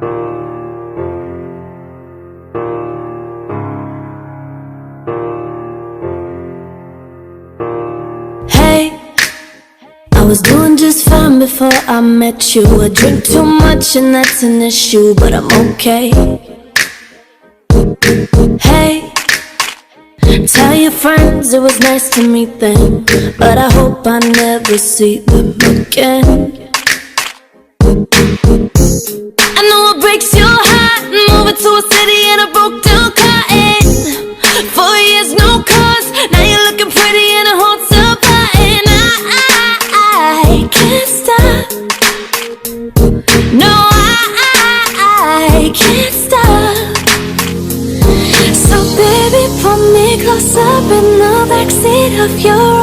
Hey, I was doing just fine before I met you. I drink too much and that's an issue, but I'm okay. Hey, tell your friends it was nice to meet them, but I hope I never see them again. I know it breaks your heart, moving to a city in a broke down car. And 4 years, no cars, now you're looking pretty in a hotel bar. And I can't stop. No, I can't stop. So baby, pull me close up in the backseat of your